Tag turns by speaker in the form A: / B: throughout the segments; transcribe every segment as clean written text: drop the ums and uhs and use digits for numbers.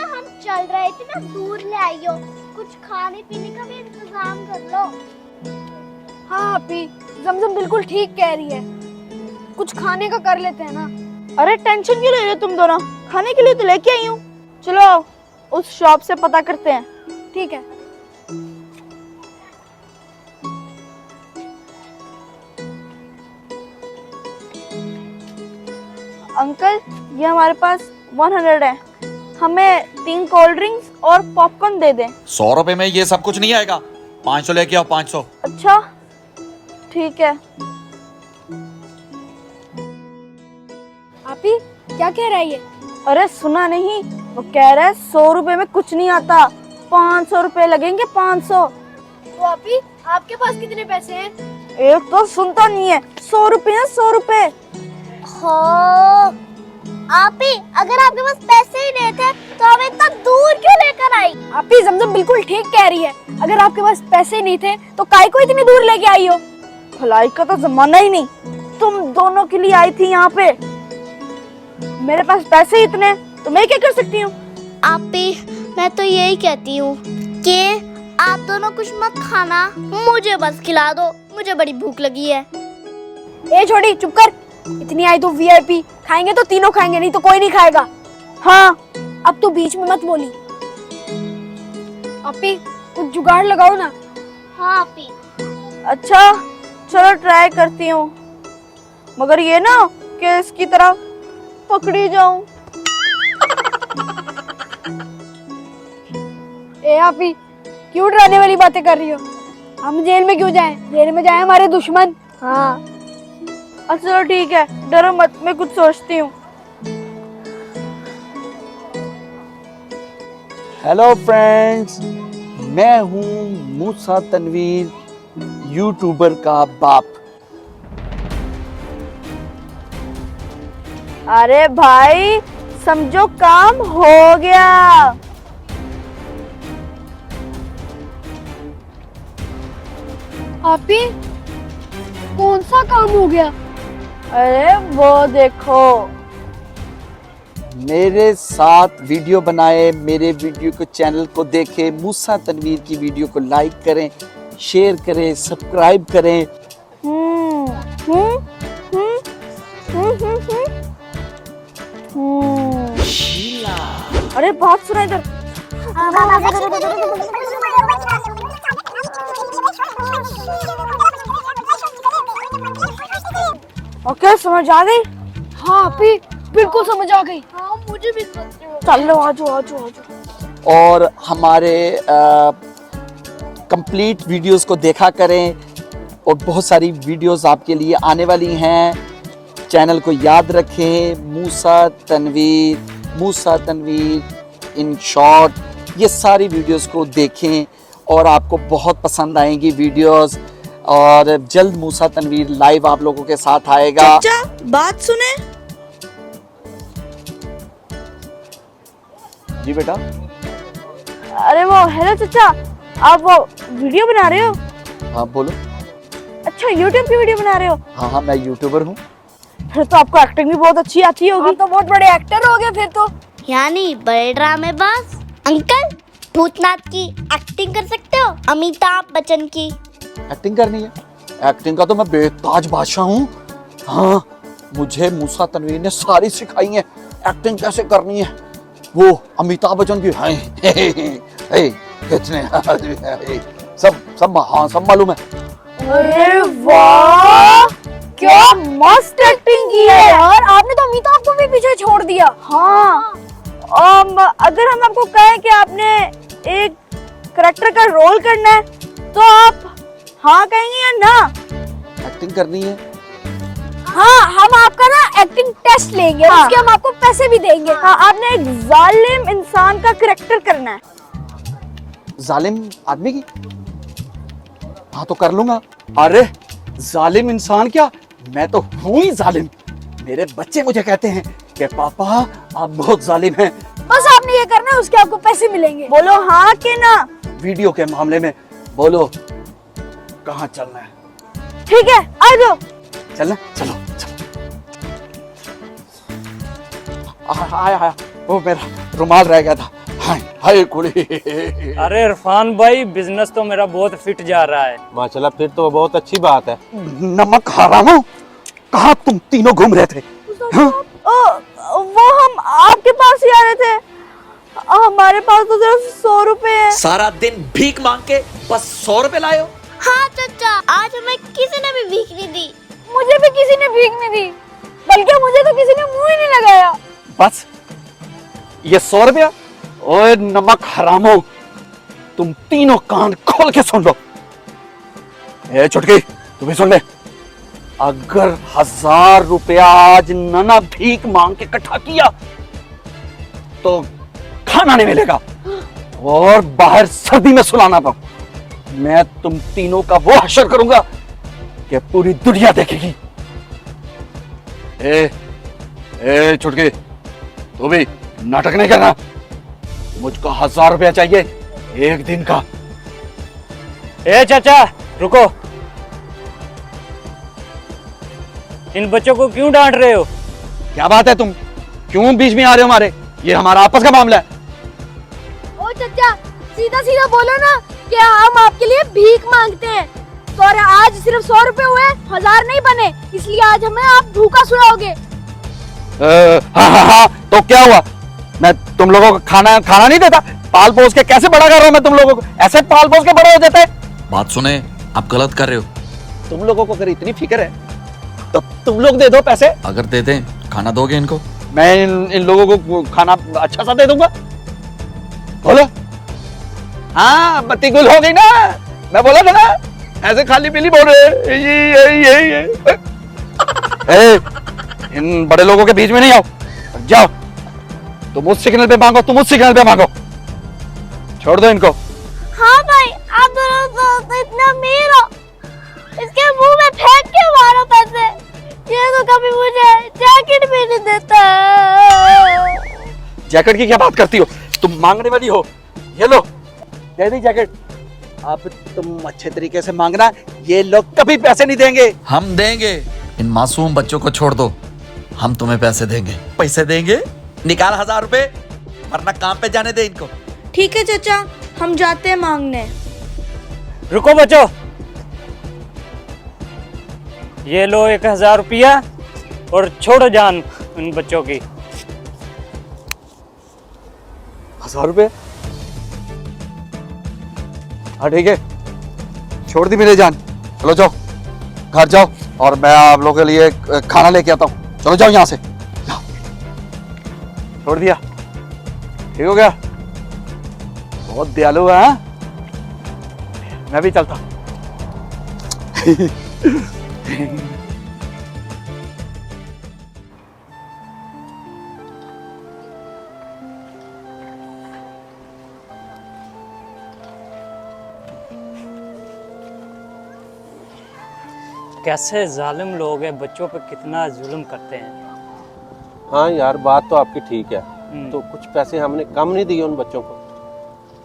A: हम चल रहे थे ना, दूर ले आई हो, कुछ खाने पीने का भी इंतजाम कर लो।
B: हाँ आपी, जमजम बिल्कुल ठीक कह रही है, कुछ खाने का कर लेते हैं ना।
C: अरे टेंशन क्यों ले रहे हो तुम दोनों, खाने के लिए तो लेके आई हूँ। चलो उस शॉप से पता करते हैं।
B: ठीक है।
C: अंकल ये हमारे पास 100 है, हमें 3 कोल्ड ड्रिंक्स और पॉपकॉर्न दे दें।
D: 100 रुपए में ये सब कुछ नहीं आएगा, 500 लेके आओ, 500।
C: अच्छा ठीक है।
B: आपी क्या कह रहा है ये?
C: अरे सुना नहीं, वो कह रहा है 100 रुपए में कुछ नहीं आता, 500 रुपए लगेंगे, 500।
B: तो आपी आपके पास कितने पैसे हैं?
C: एक तो सुनता नहीं है, 100 रुपए है, 100 रुपए।
A: हो आप ही, अगर आपके पास पैसे ही नहीं थे तो हम इतना दूर क्यों लेकर आई?
B: आपी जमजम बिल्कुल ठीक कह रही है, अगर आपके पास पैसे नहीं थे तो काहे को इतनी दूर लेके आई हो?
C: भलाई का तो जमाना ही नहीं, तुम दोनों के लिए आई थी यहाँ पे। मेरे पास पैसे ही इतने, तो मैं क्या कर सकती हूँ?
A: आप ही, मैं तो यही कहती हूँ कि आप दोनों कुछ मत खाना, मुझे बस खिला दो, मुझे बड़ी भूख लगी है।
B: ए छोड़ी चुप कर, इतनी आई तो वीआईपी, खाएंगे तो तीनों खाएंगे, नहीं तो कोई नहीं खाएगा।
C: हाँ
B: अब तो बीच में मत बोली। आपी कुछ जुगाड़ लगाओ ना।
A: हाँ आप ही।
C: अच्छा चलो ट्राई करती हूँ, मगर ये ना कि इसकी तरह पकड़ी जाऊं।
B: ए आपी क्यों डराने वाली बातें कर रही हो? हम जेल में क्यों जाएं? जेल में जाएं हमारे दुश्मन। हाँ
C: अच्छा चलो ठीक है, डरो मत, मैं कुछ सोचती हूँ।
E: हेलो फ्रेंड्स, मैं हूँ मूसा तनवीर, यूट्यूबर का बाप।
C: अरे भाई समझो काम हो गया।
B: आपी कौन सा काम हो गया?
C: अरे वो देखो,
E: मेरे साथ वीडियो बनाए, मेरे वीडियो को चैनल को देखे, मूसा तनवीर की वीडियो को लाइक करें, शेयर करें, सब्सक्राइब करें।
C: हम्म हम्म हम्म हम्म हम्म अरे बात सुना इधर। ओके समझ आ गई।
B: हाँ आपी बिल्कुल समझ आ गई।
A: हाँ मुझे भी
C: चलो आजो आजो आजो।
E: और हमारे कंप्लीट वीडियोस को देखा करें, और बहुत सारी वीडियोस आपके लिए आने वाली हैं। चैनल को याद रखें, मूसा तनवीर इन शॉर्ट, ये सारी वीडियोस को देखें और आपको बहुत पसंद आएंगी वीडियोस। और जल्द मूसा तनवीर लाइव आप लोगों के साथ आएगा।
C: चाचा बात सुने।
E: जी बेटा।
C: अरे वो हेलो चाचा, आप वो वीडियो बना रहे हो?
E: हाँ बोलो।
C: अच्छा यूट्यूब की वीडियो बना रहे हो?
E: हाँ हाँ, मैं यूट्यूबर हूँ।
C: फिर तो आपको एक्टिंग भी बहुत अच्छी आती होगी।
B: आप तो बहुत बड़े एक्टर हो गए फिर तो।
A: यानी बड़े ड्रामेबाज। अंकल भूतनाथ की एक्टिंग कर सकते हो, अमिताभ बच्चन की।
E: एक्टिंग करनी है? एक्टिंग का तो मैं बेताज बादशाह हूँ। हाँ, मुझे मूसा तनवीर ने सारी सिखाई है एक्टिंग कैसे करनी है। वो अमिताभ बच्चन की कितने सब हाँ सब मालूम है।
C: अरे वाह, क्या मस्त एक्टिंग की है
B: यार, आपने तो अमिताभ को भी पीछे छोड़ दिया।
C: हाँ, अगर हम आपको कहें कि आपने एक करेक्टर का रोल करना है तो आप हाँ कहेंगे या ना?
E: एक्टिंग करनी है।
B: हाँ, हम आपका ना एक्टिंग टेस्ट लेंगे।
C: हाँ।
B: उसके हम आपको पैसे भी देंगे।
C: हाँ, आपने एक जालिम इंसान का करेक्टर करना है।
E: जालिम आदमी की? हाँ तो कर लूंगा। अरे जालिम इंसान क्या, मैं तो हूँ ही जालिम। मेरे बच्चे मुझे कहते हैं कि पापा आप बहुत जालिम हैं।
B: बस आपने ये करना है, उसके आपको पैसे मिलेंगे।
C: बोलो हाँ कि ना।
E: वीडियो के मामले में बोलो कहाँ चलना है?
C: ठीक है आ जाओ।
E: चलना, चलो चलो। आया आया, वो मेरा रुमाल रह गया था। हाय कुड़ी।
F: अरे इरफान भाई, बिजनेस तो मेरा बहुत फिट जा रहा है।
G: माशाल्लाह, फिर तो बहुत अच्छी बात है।
E: नमक हरामो, कहाँ तुम तीनों घूम रहे थे? हाँ?
C: वो हम आपके पास ही आ रहे थे। हमारे पास तो सिर्फ 100 रुपए है।
D: सारा दिन भीख मांग के बस 100 रुपए लाए हो?
A: हाँ चाचा, आज हमें किसी ने भी भीख नहीं दी।
B: मुझे भी किसी ने भीख नहीं दी, बल्कि मुझे तो किसी ने मुंह ही नहीं लगाया।
E: बस ये 100 रुपया? ओए नमक हरामो, तुम तीनों कान खोल के सुन लो। ए चुटकी, तू भी सुन ले। अगर 1000 रुपया आज नना भीख मांग के इकट्ठा किया तो खाना नहीं मिलेगा और बाहर सर्दी में सुलाना पा। मैं तुम तीनों का वो हशर करूंगा कि पूरी दुनिया देखेगी। ए चुटकी, तू भी नाटक नहीं करना। मुझको 1000 रुपया चाहिए एक दिन का।
F: ए चाचा रुको, इन बच्चों को क्यों डांट रहे हो?
E: क्या बात है, तुम क्यों बीच में आ रहे हो हमारे? ये हमारा आपस का मामला है।
B: ओ चाचा, सीधा सीधा बोलो ना कि हम आपके लिए भीख मांगते हैं। तो आज सिर्फ 100 रुपए हुए, 1000 नहीं बने, इसलिए आज हमें आप भूखा सुलाओगे।
E: हाँ, तो क्या हुआ? मैं तुम लोगों को खाना नहीं देता? पाल पोस के कैसे बड़ा कर रहा हूं मैं तुम लोगों को? ऐसे पाल पोस के बड़े हो जाते हैं?
D: बात सुने, आप गलत कर रहे हो।
E: तुम लोगों को अगर इतनी फिक्र है तो तुम लोग दे दो पैसे।
D: अगर दे दें, खाना दोगे इनको?
E: मैं इन लोगों को खाना अच्छा सा दे दूंगा। बोलो। हाँ, बत्ती गुल हो गई ना? मैं बोला था ना, ऐसे खाली पीली बोल रहे। ये। इन बड़े लोगों के बीच में नहीं आओ, जाओ। तुम उस सिग्नल पे मांगो, तुम उस सिग्नल पे मांगो। छोड़ दो इनको।
A: हाँ भाई, आप दोनों तो इतना अमीर हो, इसके मुंह में फेंक के मारो पैसे। ये तो कभी मुझे जैकेट भी नहीं देता।
E: जैकेट की क्या बात करती हो? तुम मांगने वाली हो। ये लो, दे दी जैकेट। अब तुम अच्छे तरीके से मांगना, ये लोग कभी पैसे नहीं देंगे।
D: हम देंगे। इन मासूम बच्चों को छोड़ दो, हम तुम्हें पैसे देंगे। पैसे देंगे? निकाल 1000 रुपए, वरना काम पे जाने दे इनको।
C: ठीक है चाचा, हम जाते हैं मांगने।
F: रुको बच्चों, ये लो 1000 रुपया और छोड़ो जान इन बच्चों की।
E: 1000 रुपए? हाँ ठीक है, छोड़ दी मेरी जान। चलो जाओ, घर जाओ और मैं आप लोगों के लिए खाना लेके आता हूँ। चलो जाओ यहाँ से, जाओ। छोड़ दिया, ठीक हो गया? बहुत दयालु है। हाँ? मैं भी चलता।
F: कैसे जालिम लोग हैं, बच्चों पे कितना जुल्म करते हैं।
G: हाँ यार, बात तो आपकी ठीक है। तो कुछ पैसे हमने कम नहीं दिए उन बच्चों को।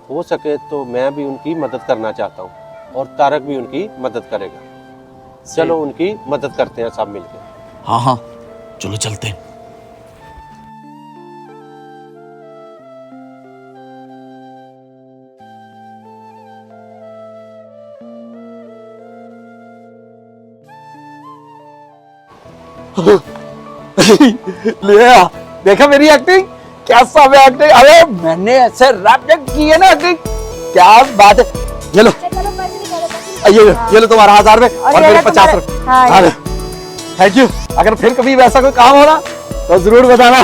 G: हो सके तो मैं भी उनकी मदद करना चाहता हूँ और तारक भी उनकी मदद करेगा। चलो उनकी मदद करते हैं सब मिलकर।
D: हाँ हाँ, चलो चलते हैं।
E: ले आ, देखा मेरी एक्टिंग? क्या सब एक्टिंग? अरे मैंने ऐसे रैप की है ना एक्टिंग, क्या बात है। ये लो, ये लो तुम्हारा 1000 रुपए और मेरे 50 रुपए। Thank you. अगर फिर कभी वैसा कोई काम हो ना तो जरूर बताना।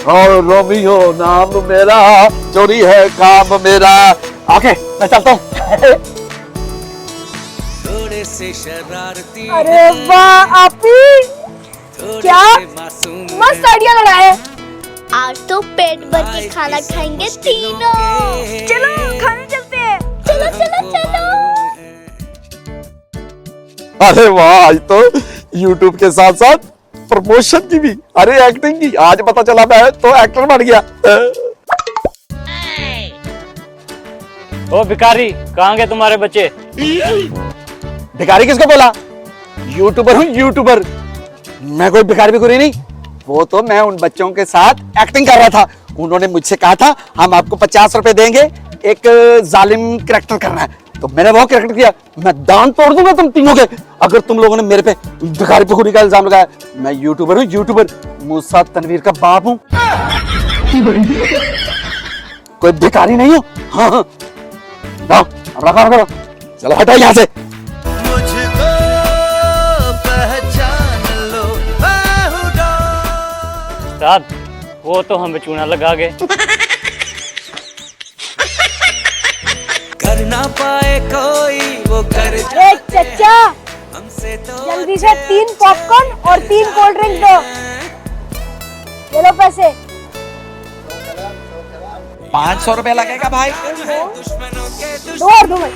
E: और रोमियो नाम मेरा, चोरी है काम मेरा। ओके, मैं चलता हूँ।
B: अरे वाह आपी, क्या मस्त आइडिया लगाए।
A: आज तो पेट भर के खाना खाएंगे तीनों।
C: चलो खाने चलते हैं।
A: चलो चलो चलो।
E: अरे वाह, आज तो YouTube के साथ साथ प्रमोशन की भी, अरे एक्टिंग की। आज पता चला मैं तो एक्टर बन गया।
F: ओ भिखारी, कहाँ गए तुम्हारे बच्चे?
E: भिखारी किसको बोला? यूट्यूबर हूँ, यूट्यूबर। मैं कोई भिखारी भिखुरी नहीं। वो तो मैं उन बच्चों के साथ एक्टिंग कर रहा था। उन्होंने मुझसे कहा था हम आपको 50 रुपए देंगे, एक जालिम कैरेक्टर करना है, तो मैंने वो कैरेक्टर किया। मैं दांत तोड़ दूंगा तुम तीनों के अगर तुम लोगों ने मेरे पे भिखारी पुखुरी का इल्जाम लगाया। मैं यूट्यूबर हूँ, यूट्यूबर, मूसा तनवीर का बाप हूँ, कोई भिखारी नहीं हूँ। हाँ हाँ, जाओ अपना काम करो, चलो हटाओ यहाँ से।
F: उस्ताद वो तो हम चूना लगा गए।
H: कर ना पाए कोई वो कर
B: अरे चचा, जल्दी से 3 पॉपकॉर्न और 3 कोल्ड ड्रिंक दो। ले लो पैसे।
D: 500 रुपए लगेगा भाई।
B: दो और दो भाई।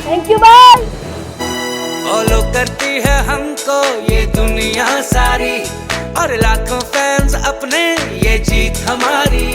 B: थैंक यू भाई।
H: फॉलो करती है हमको ये दुनिया सारी और लाखों फैंस अपने, ये जीत हमारी।